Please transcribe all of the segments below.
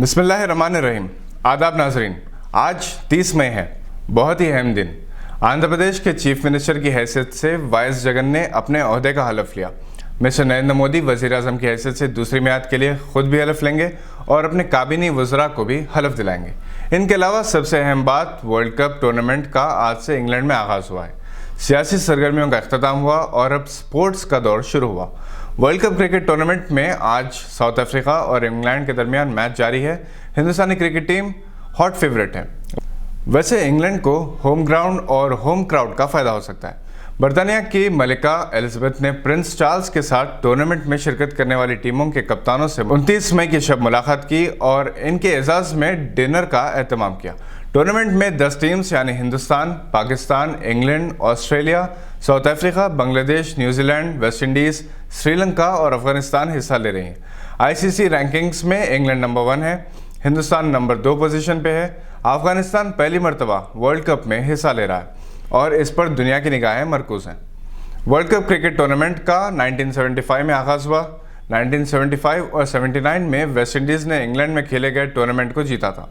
बिस्मिल्लाहिर्रहमानिर्रहीम। आदाब नाजरीन, आज 30 मई है, बहुत ही अहम दिन। आंध्र प्रदेश के चीफ मिनिस्टर की हैसियत से वाइएस जगन ने अपने ओहदे का हलफ लिया। मिस्टर नरेंद्र मोदी वज़ीर आज़म की हैसियत से दूसरी मियाद के लिए खुद भी हलफ लेंगे और अपने काबिनी वज़रा को भी हलफ दिलाएंगे। इनके अलावा सबसे अहम बात, वर्ल्ड कप टूर्नामेंट का आज से इंग्लैंड में आगाज़ हुआ है। सियासी सरगर्मियों का अख्ताम हुआ और अब स्पोर्ट्स का दौर शुरू हुआ। वर्ल्ड कप क्रिकेट टूर्नामेंट में आज साउथ अफ्रीका और इंग्लैंड के दरमियान मैच जारी है। हिंदुस्तानी क्रिकेट टीम हॉट फेवरेट है। वैसे इंग्लैंड को होम ग्राउंड और होम क्राउड का फायदा हो सकता है। बर्तानिया की मलिका एलिजाबेथ ने प्रिंस चार्ल्स के साथ टूर्नामेंट में शिरकत करने वाली टीमों के कप्तानों से 29 मई की शब मुलाकात की और इनके एजाज में डिनर का एहतमाम किया। टूर्नामेंट में 10 टीम्स यानी Hindustan, Pakistan, England, Australia, south Africa, Bangladesh, New Zealand, West Indies, Sri Lanka और अफगानिस्तान हिस्सा ले रही हैं। आईसीसी रैंकिंग्स में इंग्लैंड नंबर 1 है, हिंदुस्तान नंबर 2 पोजीशन पे है। अफगानिस्तान पहली मरतबा वर्ल्ड कप में हिस्सा ले रहा है और इस पर दुनिया की निगाहें मरकूज़ हैं। वर्ल्ड कप क्रिकेट टूर्नामेंट का 1975 में आगाज़ हुआ। 1975 और 79 में वेस्ट इंडीज़ ने इंग्लैंड में खेले गए टूर्नामेंट को जीता था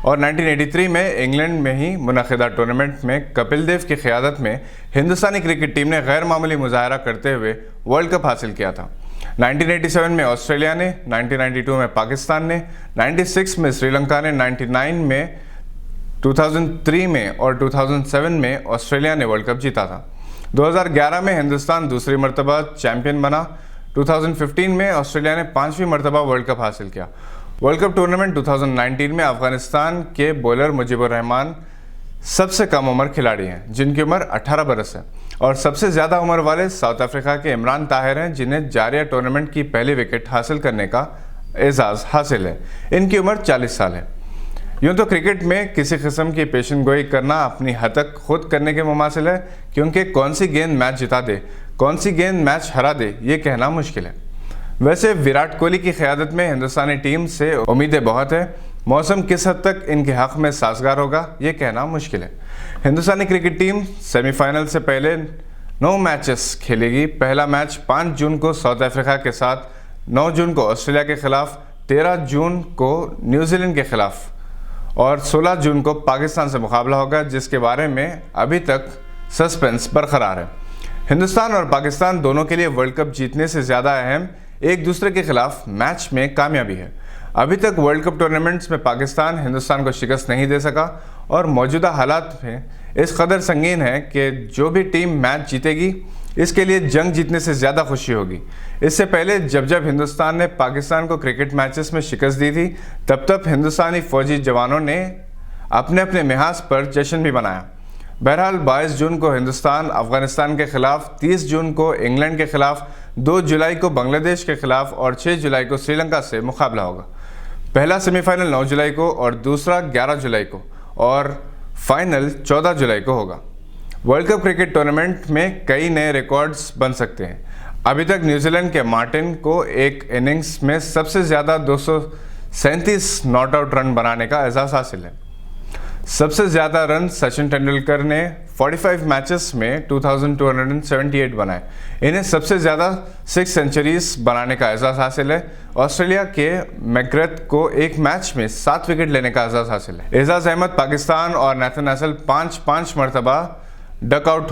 और 1983 में इंग्लैंड में ही मुनक़िदा टूर्नामेंट में कपिल देव की क़यादत में हिंदुस्तानी क्रिकेट टीम ने गैर मामूली मुजाहरा करते हुए वर्ल्ड कप हासिल किया था। 1987 में ऑस्ट्रेलिया ने, 1992 में पाकिस्तान ने, 96 में श्रीलंका ने, 99 में, 2003 में और 2007 में ऑस्ट्रेलिया ने वर्ल्ड कप जीता था। 2011 में हिंदुस्तान दूसरी मरतबा चैंपियन बना। 2015 में ऑस्ट्रेलिया ने 5वीं मरतबा वर्ल्ड कप हासिल किया। वर्ल्ड कप टूर्नामेंट 2019 में अफगानिस्तान के बॉलर मुजीबुर रहमान सबसे कम उम्र खिलाड़ी हैं, जिनकी उम्र 18 बरस है, और सबसे ज़्यादा उम्र वाले साउथ अफ्रीका के इमरान ताहिर हैं, जिन्हें जारिया टूर्नामेंट की पहली विकेट हासिल करने का एजाज़ हासिल है। इनकी उम्र 40 साल है। यूँ तो क्रिकेट में किसी किस्म की पेशन गोई करना अपनी हद तक खुद करने के मुमासिल है, क्योंकि कौन सी गेंद मैच जिता दे, कौन सी गेंद मैच हरा दे, ये कहना मुश्किल है। वैसे विराट कोहली की क़यादत में हिंदुस्तानी टीम से उम्मीदें बहुत है। मौसम किस हद तक इनके हक़ में साजगार होगा, ये कहना मुश्किल है। हिंदुस्तानी क्रिकेट टीम सेमीफाइनल से पहले 9 मैचेस खेलेगी। पहला मैच 5 जून को साउथ अफ्रीका के साथ, 9 जून को ऑस्ट्रेलिया के ख़िलाफ़, 13 जून को न्यूजीलैंड के ख़िलाफ़ और 16 जून को पाकिस्तान से मुकाबला होगा, जिसके बारे में अभी तक सस्पेंस बरकरार है। हिंदुस्तान और पाकिस्तान दोनों के लिए वर्ल्ड कप जीतने से ज़्यादा अहम एक दूसरे के खिलाफ मैच में कामयाबी है। अभी तक वर्ल्ड कप टूर्नामेंट्स में पाकिस्तान हिंदुस्तान को शिकस्त नहीं दे सका और मौजूदा हालात में इस कदर संगीन है कि जो भी टीम मैच जीतेगी, इसके लिए जंग जीतने से ज़्यादा खुशी होगी। इससे पहले जब हिंदुस्तान ने पाकिस्तान को क्रिकेट मैचेस में शिकस्त दी थी, तब हिंदुस्तानी फ़ौजी जवानों ने अपने अपने मिहाज पर जश्न भी मनाया। बहरहाल 22 जून को हिंदुस्तान अफगानिस्तान के ख़िलाफ़, 30 जून को इंग्लैंड के ख़िलाफ़, 2 जुलाई को बांग्लादेश के ख़िलाफ़ और 6 जुलाई को श्रीलंका से मुकाबला होगा। पहला सेमीफाइनल 9 जुलाई को और दूसरा 11 जुलाई को और फाइनल 14 जुलाई को होगा। वर्ल्ड कप क्रिकेट टूर्नामेंट में कई नए रिकॉर्ड्स बन सकते हैं। अभी तक न्यूजीलैंड के मार्टिन को एक इनिंग्स में सबसे ज़्यादा 237 नॉट आउट रन बनाने का एजाज़ हासिल है। सबसे ज़्यादा रन सचिन तेंदुलकर ने 45 मैचेस में 2278 बनाए। इन्हें सबसे ज़्यादा 6 सेंचुरीज बनाने का एजाज़ हासिल है। ऑस्ट्रेलिया के मैकग्रेथ को एक मैच में 7 विकेट लेने का एजाज़ हासिल है। एजाज़ अहमद पाकिस्तान और नेथन हैसल 5 मरतबा डकआउट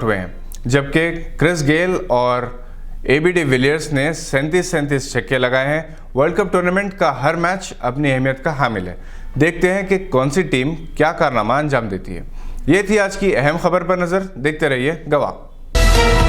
हुए हैं, जबकि क्रिस गेल और एबी डिविलियर्स ने 37 छक्के लगाए हैं। वर्ल्ड कप टूर्नामेंट का हर मैच अपनी अहमियत का हामिल है। देखते हैं कि कौन सी टीम क्या कारनामा अंजाम देती है। ये थी आज की अहम खबर पर नज़र। देखते रहिए गवाह।